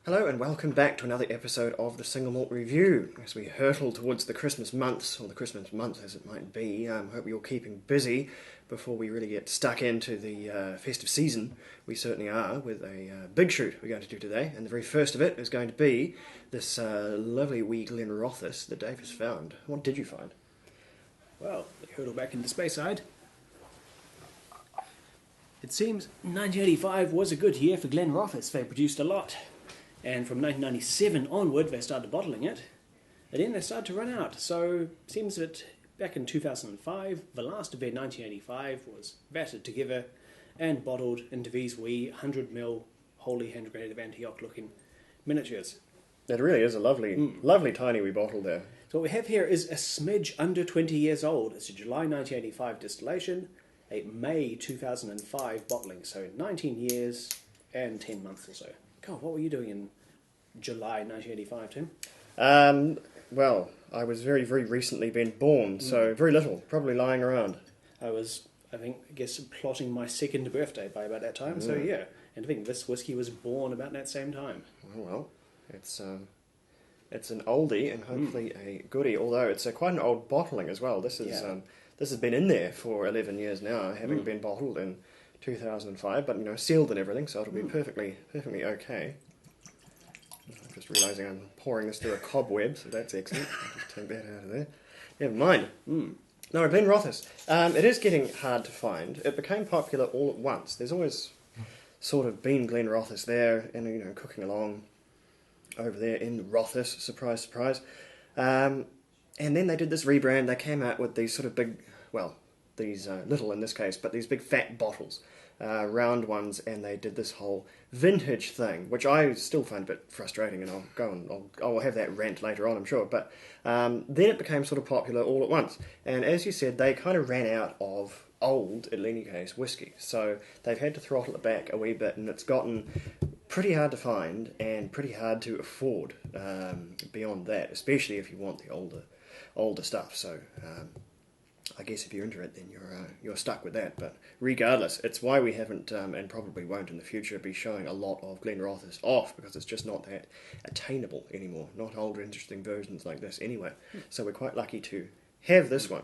Hello and welcome back to another episode of the Single Malt Review. As we hurtle towards the Christmas months, or the Christmas month as it might be, hope you're keeping busy before we really get stuck into the festive season. We certainly are, with a big shoot we're going to do today, and the very first of it is going to be this lovely wee Glenrothes that Dave has found. What did you find? Well, we hurtle back into Speyside. It seems 1985 was a good year for Glenrothes. They produced a lot. And from 1997 onward, they started bottling it. And then they started to run out. So it seems that back in 2005, the last of their 1985 was vatted together and bottled into these wee 100ml wholly hand-graded Antioch looking miniatures. It really is a lovely tiny wee bottle there. So what we have here is a smidge under 20 years old. It's a July 1985 distillation, a May 2005 bottling. So 19 years and 10 months or so. God, what were you doing in July 1985, Tim? Well, I was very, very recently been born, so very little, probably lying around. I guess, plotting my second birthday by about that time, so yeah. And I think this whiskey was born about that same time. Oh, well, it's an oldie and hopefully a goodie, although it's quite an old bottling as well. This has been in there for 11 years now, having been bottled in 2005, but sealed and everything, so it'll be perfectly okay. I'm just realising I'm pouring this through a cobweb, so that's excellent. I'll just take that out of there. Never mind. No, Glenrothes. It is getting hard to find. It became popular all at once. There's always sort of been Glenrothes there, and cooking along over there in Rothes. Surprise, surprise. And then they did this rebrand. They came out with these sort of big, these little in this case, but these big fat bottles, round ones, and they did this whole vintage thing, which I still find a bit frustrating, and I'll have that rant later on, I'm sure. But then it became sort of popular all at once, and as you said, they kind of ran out of old, in any case, whiskey, so they've had to throttle it back a wee bit, and it's gotten pretty hard to find and pretty hard to afford beyond that, especially if you want the older stuff. So I guess if you're into it, then you're stuck with that. But regardless, it's why we haven't, and probably won't in the future, be showing a lot of Glenrothes off, because it's just not that attainable anymore. Not older, interesting versions like this anyway. So we're quite lucky to have this one.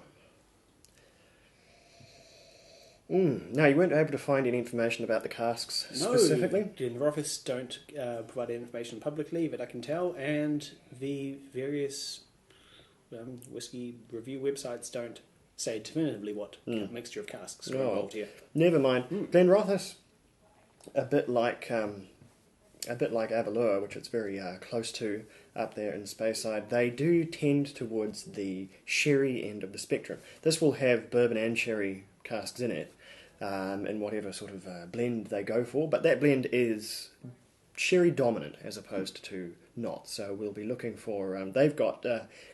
Now, you weren't able to find any information about the casks specifically? No, Glenrothes don't provide any information publicly that I can tell, and the various whiskey review websites don't say definitively what mixture of casks are involved here. Never mind. Glenrothes, a bit like Avalor, which it's very close to up there in Speyside, they do tend towards the sherry end of the spectrum. This will have bourbon and sherry casks in it, in whatever sort of blend they go for, but that blend is sherry dominant as opposed to not. So we'll be looking for, they've got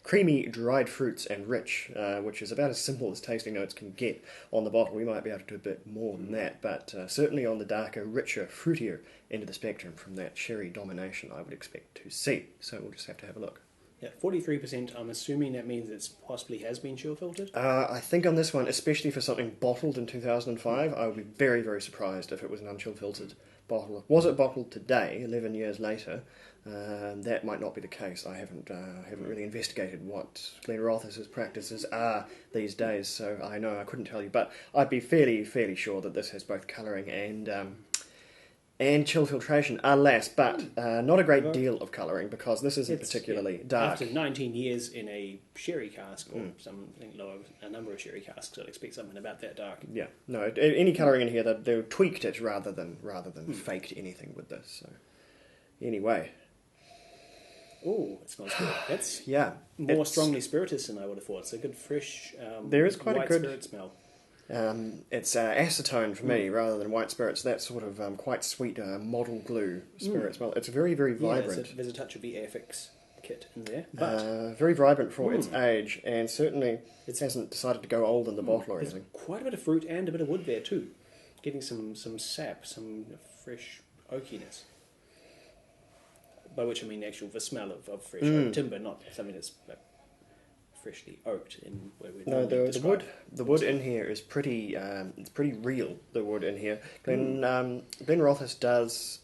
creamy dried fruits and rich, which is about as simple as tasting notes can get on the bottle. We might be able to do a bit more than that, but certainly on the darker, richer, fruitier end of the spectrum from that sherry domination I would expect to see. So we'll just have to have a look. Yeah, 43%, I'm assuming that means it possibly has been chill filtered? I think on this one, especially for something bottled in 2005, I would be very, very surprised if it was an unchill filtered bottle. Was it bottled today, 11 years later? That might not be the case. I haven't really investigated what Glenrothes' practices are these days, so I know I couldn't tell you. But I'd be fairly sure that this has both colouring and chill filtration, alas, but not a great deal of colouring, because this isn't particularly dark. After 19 years in a sherry cask, or something lower, a number of sherry casks, I'd expect something about that dark. Yeah, no, any colouring in here, they've tweaked it rather than faked anything with this. So anyway. Oh, it smells good. That's more strongly spiritous than I would have thought. It's a good fresh there is quite white a good spirit smell. It's acetone for me rather than white spirits. That sort of quite sweet model glue spirit smell. It's very, very vibrant. Yeah, there's a touch of the Airfix kit in there. But very vibrant for its age, and certainly it hasn't decided to go old in the bottle or anything. There's quite a bit of fruit and a bit of wood there too. Getting some sap, some fresh oakiness. By which I mean the smell of fresh oak timber, not something that's freshly oaked in where we the wood in here is pretty it's pretty real. The wood in here, Glenrothes does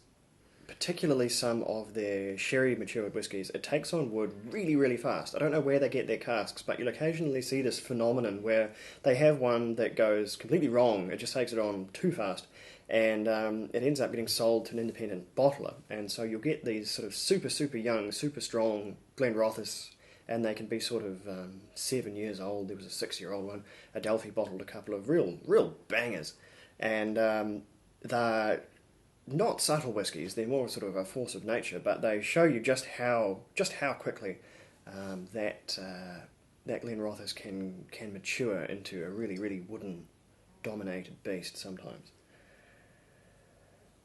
particularly some of their sherry matured whiskies, it takes on wood really, really fast. I don't know where they get their casks, but you'll occasionally see this phenomenon where they have one that goes completely wrong. It just takes it on too fast, and it ends up getting sold to an independent bottler. And so you'll get these sort of super, super young, super strong Glenrothes, and they can be sort of 7 years old. There was a 6-year-old one. Adelphi bottled a couple of real bangers, and they're not subtle whiskies. They're more sort of a force of nature, but they show you just how quickly that Glenrothes can mature into a really, really wooden dominated beast sometimes.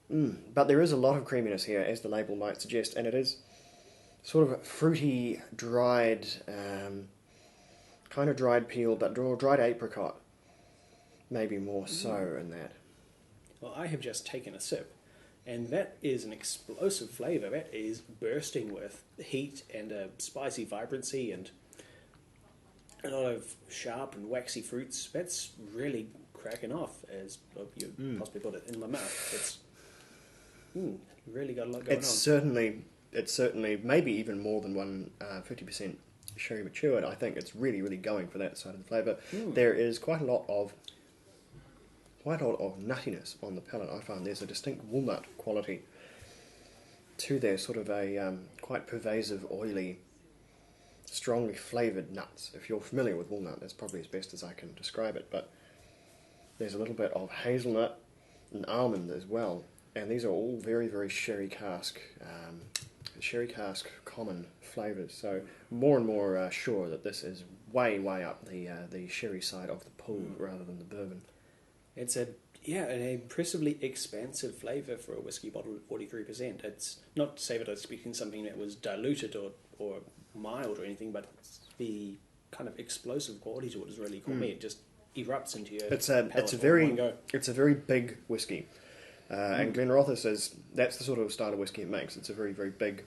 But there is a lot of creaminess here, as the label might suggest, and it is sort of fruity, dried, kind of dried peel, but dried apricot, maybe more so in that. Well, I have just taken a sip, and that is an explosive flavour. That is bursting with heat and a spicy vibrancy and a lot of sharp and waxy fruits. That's really cracking off, as you possibly put it, in my mouth. It's really got a lot going on. It's certainly maybe even more than 50% sherry matured. I think it's really, really going for that side of the flavour. There is quite a lot of nuttiness on the palate. I find there's a distinct walnut quality to there, sort of a quite pervasive, oily, strongly flavoured nuts. If you're familiar with walnut, that's probably as best as I can describe it, but there's a little bit of hazelnut and almond as well, and these are all very, very sherry cask common flavours, so more and more sure that this is way up the sherry side of the pool rather than the bourbon. It's an impressively expansive flavour for a whiskey bottle at 43%. It's not to say that I was speaking something that was diluted or mild or anything, but the kind of explosive quality to it is really cool. It just erupts into your It's a very big whiskey, and Glenrothes that's the sort of style of whiskey it makes. It's a very, very big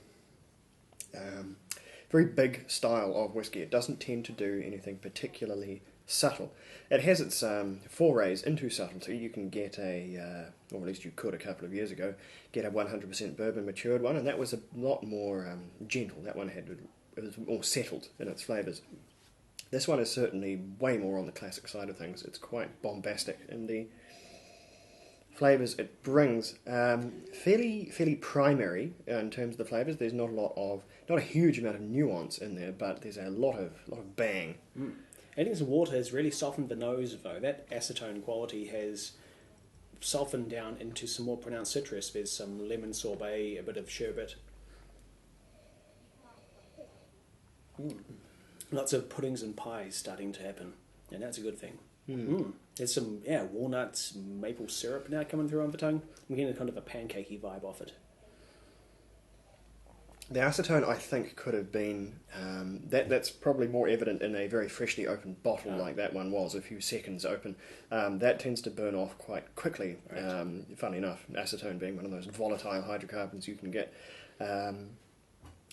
style of whiskey. It doesn't tend to do anything particularly subtle. It has its forays into subtlety. You can get or at least you could a couple of years ago, get a 100% bourbon matured one, and that was a lot more gentle. That one it was more settled in its flavours. This one is certainly way more on the classic side of things. It's quite bombastic in the flavours it brings. Fairly primary in terms of the flavours. There's not a huge amount of nuance in there, but there's a lot of bang. I think the water has really softened the nose, though. That acetone quality has softened down into some more pronounced citrus. There's some lemon sorbet, a bit of sherbet. Lots of puddings and pies starting to happen, and that's a good thing. There's some walnuts, maple syrup now coming through on the tongue. I'm getting a kind of a pancakey vibe off it. The acetone, I think, could have been... that's probably more evident in a very freshly opened bottle like that one was, a few seconds open. That tends to burn off quite quickly, funnily enough, acetone being one of those volatile hydrocarbons you can get.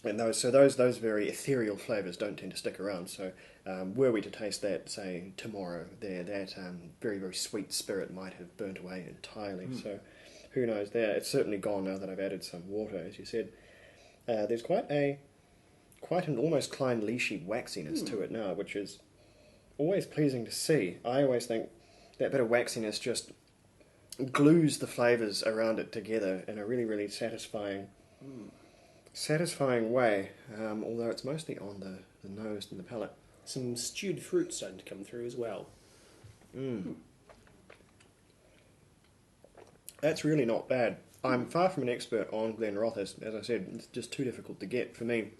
And those very ethereal flavours don't tend to stick around. So were we to taste that, say, tomorrow, that very, very sweet spirit might have burnt away entirely. So who knows there. It's certainly gone now that I've added some water, as you said. There's quite an almost Klein-Leachy waxiness to it now, which is always pleasing to see. I always think that bit of waxiness just glues the flavours around it together in a really, really satisfying way, although it's mostly on the nose and the palate. Some stewed fruit starting to come through as well. That's really not bad. I'm far from an expert on Glenrothes. As I said, it's just too difficult to get for me,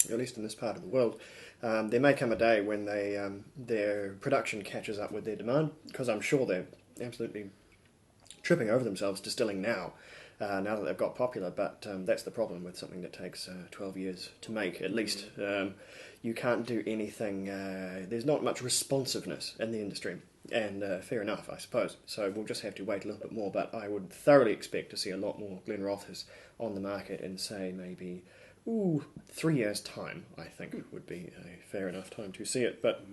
at least in this part of the world. There may come a day when their production catches up with their demand, because I'm sure they're absolutely tripping over themselves distilling now that they've got popular, but that's the problem with something that takes 12 years to make, at least. You can't do anything, there's not much responsiveness in the industry, and fair enough, I suppose. So we'll just have to wait a little bit more, but I would thoroughly expect to see a lot more Glenrothes on the market in, say, maybe 3 years' time, I think would be a fair enough time to see it. But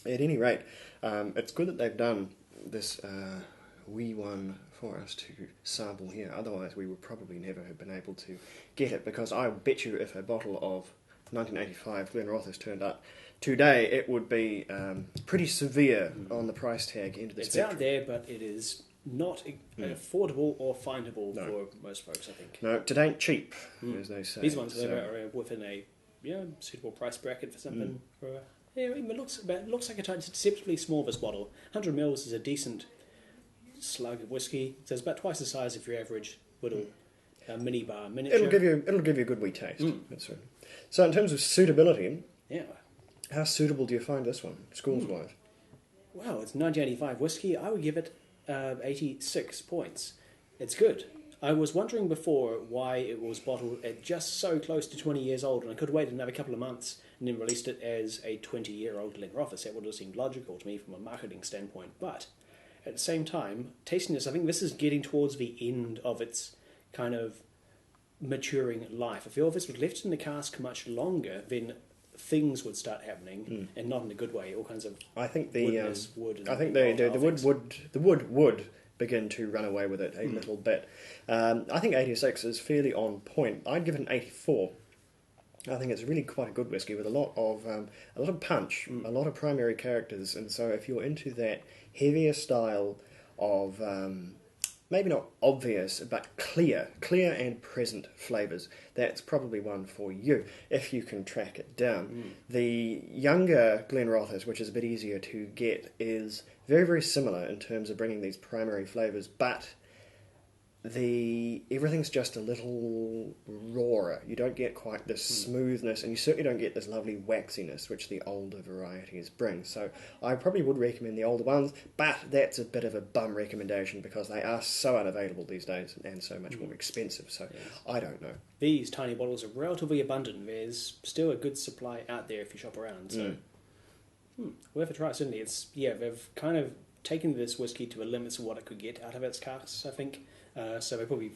at any rate, it's good that they've done this wee one for us to sample here. Otherwise, we would probably never have been able to get it, because I bet you if a bottle of 1985 Glenrothes turned up today, it would be pretty severe on the price tag into the It's spectrum. out there, but it is not affordable or findable for most folks, I think. No, it ain't cheap, as they say. These ones are within a suitable price bracket for something. It looks like a deceptively small this bottle. 100 mils is a decent slug of whiskey. So it's about twice the size of your average little minibar miniature. It'll give you a good wee taste. That's right. So in terms of suitability, how suitable do you find this one, schools-wise? Well, it's 1985 whiskey. I would give it 86 points. It's good. I was wondering before why it was bottled at just so close to 20 years old, and I could wait another couple of months and then released it as a 20-year-old Glenrothes. That would have seemed logical to me from a marketing standpoint. But at the same time, tasting this, I think this is getting towards the end of its kind of maturing life. I feel if this was left in the cask much longer, then things would start happening, and not in a good way. All kinds of the wood would begin to run away with it a little bit. I think 86 is fairly on point. I'd give it an 84. I think it's really quite a good whiskey with a lot of punch, a lot of primary characters, and so if you're into that heavier style of maybe not obvious but clear and present flavours, that's probably one for you if you can track it down. The younger Glenrothes, which is a bit easier to get, is very, very similar in terms of bringing these primary flavours, but everything's just a little rawer. You don't get quite this smoothness, and you certainly don't get this lovely waxiness which the older varieties bring. So I probably would recommend the older ones, but that's a bit of a bum recommendation because they are so unavailable these days and so much more expensive. So I don't know. These tiny bottles are relatively abundant. There's still a good supply out there if you shop around. So we'll have to try it, certainly. They've kind of taken this whiskey to the limits of what it could get out of its casks, I think. So they probably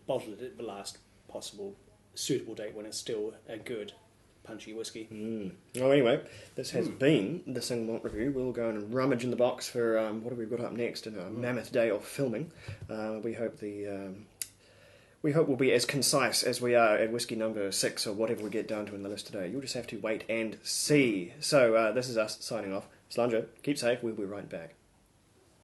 bottled it at the last possible suitable date when it's still a good, punchy whiskey. Well, anyway, this has been the Single Malt Review. We'll go and rummage in the box for what have we got up next in a mammoth day of filming. We hope we'll be as concise as we are at whiskey number 6 or whatever we get down to in the list today. You'll just have to wait and see. So this is us signing off. Slanger, keep safe. We'll be right back.